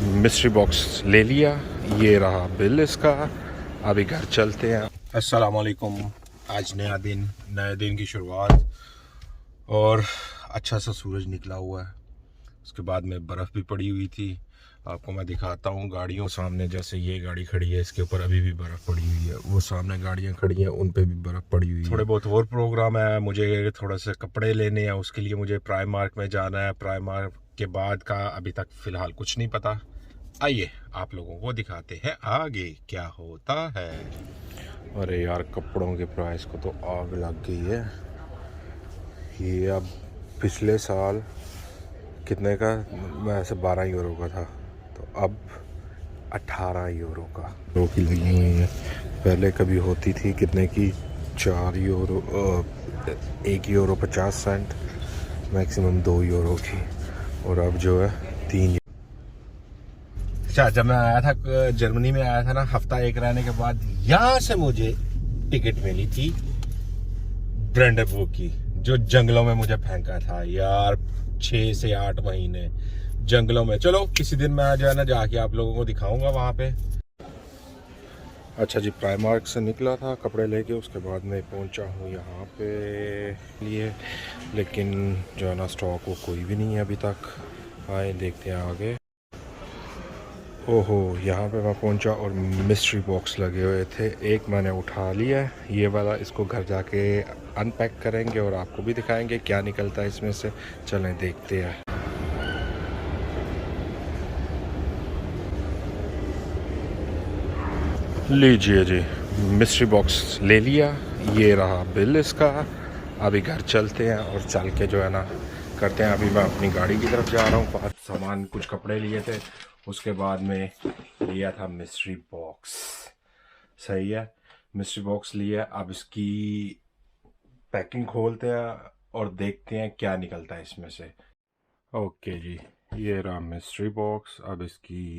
Mystery box ले लिया, ये रहा बिल इसका। अभी घर चलते हैं। अस्सलाम वालेकुम। आज नया दिन, नए दिन की शुरुआत और अच्छा सा सूरज निकला हुआ है। उसके बाद में बर्फ़ भी पड़ी हुई थी। आपको मैं दिखाता हूँ गाड़ियों सामने, जैसे ये गाड़ी खड़ी है इसके ऊपर अभी भी बर्फ़ पड़ी हुई है। वो सामने गाड़ियाँ खड़ी हैं उन पे भी बर्फ़ पड़ी हुई है। थोड़े बहुत और प्रोग्राम है, मुझे थोड़ा से कपड़े लेने हैं, उसके लिए मुझे प्राइमार्क में जाना है। प्राइमार्क के बाद का अभी तक फ़िलहाल कुछ नहीं पता। आइए आप लोगों को दिखाते हैं आगे क्या होता है। अरे यार, कपड़ों के प्राइस को तो आग लग गई है। ये अब पिछले साल कितने का, वैसे 12 यूरो का था, तो अब 18 यूरो का की लगी हुई है। पहले कभी होती थी कितने की, 4 euro, 1 euro 50 cent, maximum 2 euro की, और अब जो है 3। अच्छा, जब मैं आया था जर्मनी में आया था ना, हफ्ता एक रहने के बाद यहाँ से मुझे टिकट मिली थी ब्रांडेनबुर्ग की, जो जंगलों में मुझे फेंका था यार, 6 से 8 महीने जंगलों में। चलो किसी दिन मैं जो है ना जाके आप लोगों को दिखाऊंगा वहाँ पे। अच्छा जी, प्राइमार्क से निकला था कपड़े लेके, उसके बाद मैं पहुँचा हूँ यहाँ पे लिए, लेकिन जो है ना स्टॉक वो कोई भी नहीं है अभी तक। आए देखते हैं आगे। ओहो, यहाँ पे मैं पहुँचा और मिस्ट्री बॉक्स लगे हुए थे। एक मैंने उठा लिया, ये वाला। इसको घर जाके अनपैक करेंगे और आपको भी दिखाएंगे क्या निकलता है इसमें से। चलें देखते हैं। लीजिए जी, मिस्ट्री बॉक्स ले लिया, ये रहा बिल इसका। अभी घर चलते हैं और चल के जो है ना करते हैं। अभी मैं अपनी गाड़ी की तरफ जा रहा हूँ। पाँच सामान, कुछ कपड़े लिए थे, उसके बाद में लिया था मिस्ट्री बॉक्स। सही है, मिस्ट्री बॉक्स लिया। अब इसकी पैकिंग खोलते हैं और देखते हैं क्या निकलता है इसमें से। ओके जी, ये रहा मिस्ट्री बॉक्स। अब इसकी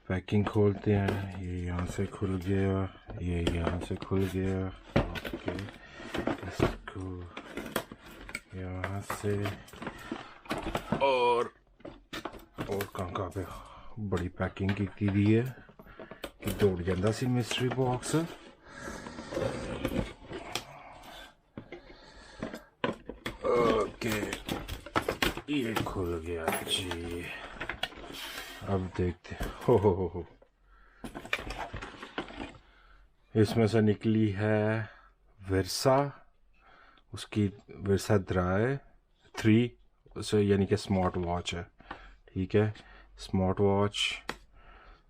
पैकिंग खोलते हैं। ये यहाँ से खुल गया, ये यहाँ से खुल गया। ओके, इसको यहाँ से और कहाँ पे बड़ी पैकिंग की दी है कि दौड़ जाता सी मिस्ट्री बॉक्स। ओके, ये खुल गया जी। अब देखते, हो इसमें से निकली है वर्सा, उसकी वर्सा ड्राई 3, उसे यानी कि स्मार्ट वॉच है। ठीक है, स्मार्ट वॉच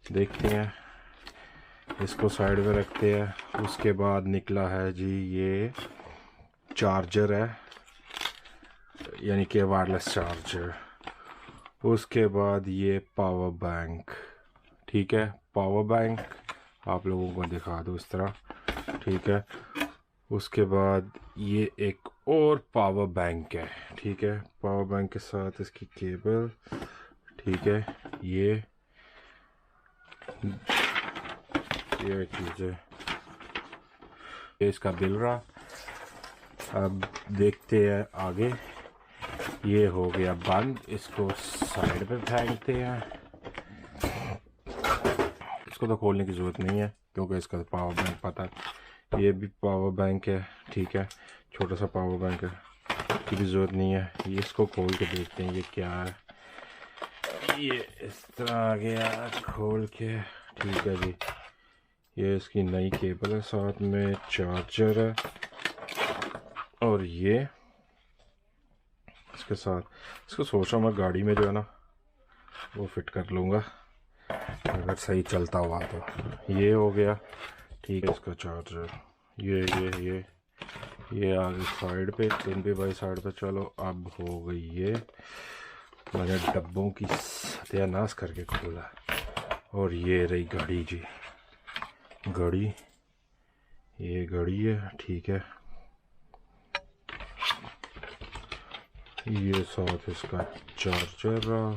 देखते हैं, इसको साइड में रखते हैं। उसके बाद निकला है जी ये चार्जर है, यानी कि वायरलेस चार्जर। उसके बाद ये पावर बैंक। ठीक है, पावर बैंक आप लोगों को दिखा दो इस तरह। ठीक है, उसके बाद ये एक और पावर बैंक है। ठीक है, पावर बैंक के साथ इसकी केबल। ठीक है, ये चीज़ है, ये इसका बिल रहा। अब देखते हैं आगे। ये हो गया बंद, इसको साइड पे फेंकते हैं। इसको तो खोलने की ज़रूरत नहीं है क्योंकि इसका पावर बैंक पता है। ये भी पावर बैंक है। ठीक है, छोटा सा पावर बैंक है, की भी ज़रूरत नहीं है। ये इसको खोल के देखते हैं ये क्या है। ये इस तरह आ गया खोल के। ठीक है जी, ये इसकी नई केबल है, साथ में चार्जर है, और ये इसके साथ। इसको सोच रहा हूँ मैं गाड़ी में जो है ना वो फिट कर लूँगा अगर सही चलता हुआ तो। ये हो गया। ठीक है, इसका चार्जर ये आगे साइड पे, पिन भी भाई साइड पे। चलो अब हो गई ये, मैंने डब्बों की सत्यानाश करके खोला। और ये रही घड़ी जी, घड़ी, ये घड़ी है। ठीक है, ये साथ इसका चार्जर रहा।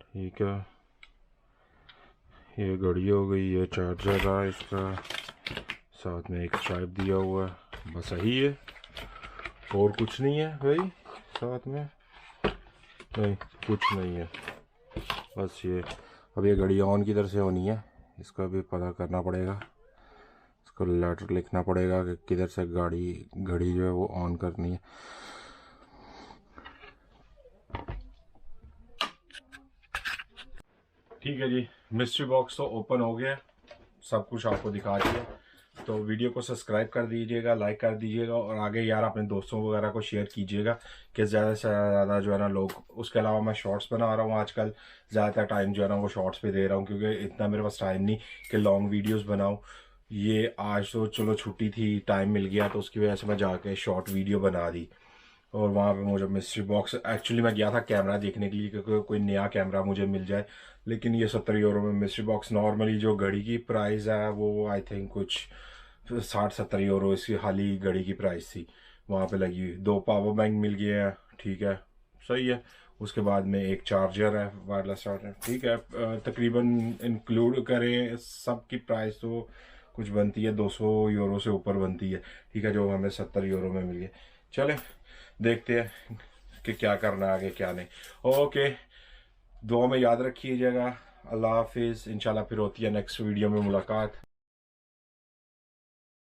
ठीक है, ये घड़ी हो गई, ये चार्जर रहा इसका, साथ में एक स्ट्राइप दिया हुआ है। बस यही है और कुछ नहीं है भाई साथ में। नहीं कुछ नहीं है, बस ये अब ये घड़ी ऑन किधर से होनी है इसका भी पता करना पड़ेगा। इसको लेटर लिखना पड़ेगा कि किधर से घड़ी जो है वो ऑन करनी है। ठीक है जी, मिस्ट्री बॉक्स तो ओपन हो गया, सब कुछ आपको दिखा दिया। तो वीडियो को सब्सक्राइब कर दीजिएगा, लाइक कर दीजिएगा और आगे यार अपने दोस्तों वगैरह को शेयर कीजिएगा कि ज़्यादा से ज़्यादा जो है ना लोग। उसके अलावा मैं शॉर्ट्स बना रहा हूँ आजकल, ज़्यादातर टाइम जो है ना वो शॉर्ट्स पे दे रहा हूँ क्योंकि इतना मेरे पास टाइम नहीं कि लॉन्ग वीडियोस बनाऊँ। ये आज तो चलो छुट्टी थी, टाइम मिल गया तो उसकी वजह से मैं जाके शॉर्ट वीडियो बना दी। और वहाँ पे मुझे मिस्ट्री बॉक्स, एक्चुअली मैं गया था कैमरा देखने के लिए क्योंकि कोई नया कैमरा मुझे मिल जाए, लेकिन ये 70 यूरो में मिस्ट्री बॉक्स। नॉर्मली जो घड़ी की प्राइस है वो आई थिंक कुछ 60-70 यूरो इसकी हाली घड़ी की प्राइस थी वहाँ पे लगी हुई। 2 पावर बैंक मिल गए हैं, ठीक है सही है। उसके बाद में एक चार्जर है, वायरलेस चार्जर, ठीक है। तकरीबन इंक्लूड करें सब की प्राइस तो कुछ बनती है 200 यूरो से ऊपर बनती है, ठीक है, जो हमें 70 यूरो में मिल गए। चले देखते हैं कि क्या करना है आगे क्या नहीं। ओके, दुआ में याद रखिएगा। अल्लाह हाफिज़, इंशाल्लाह फिर होती है नेक्स्ट वीडियो में मुलाकात।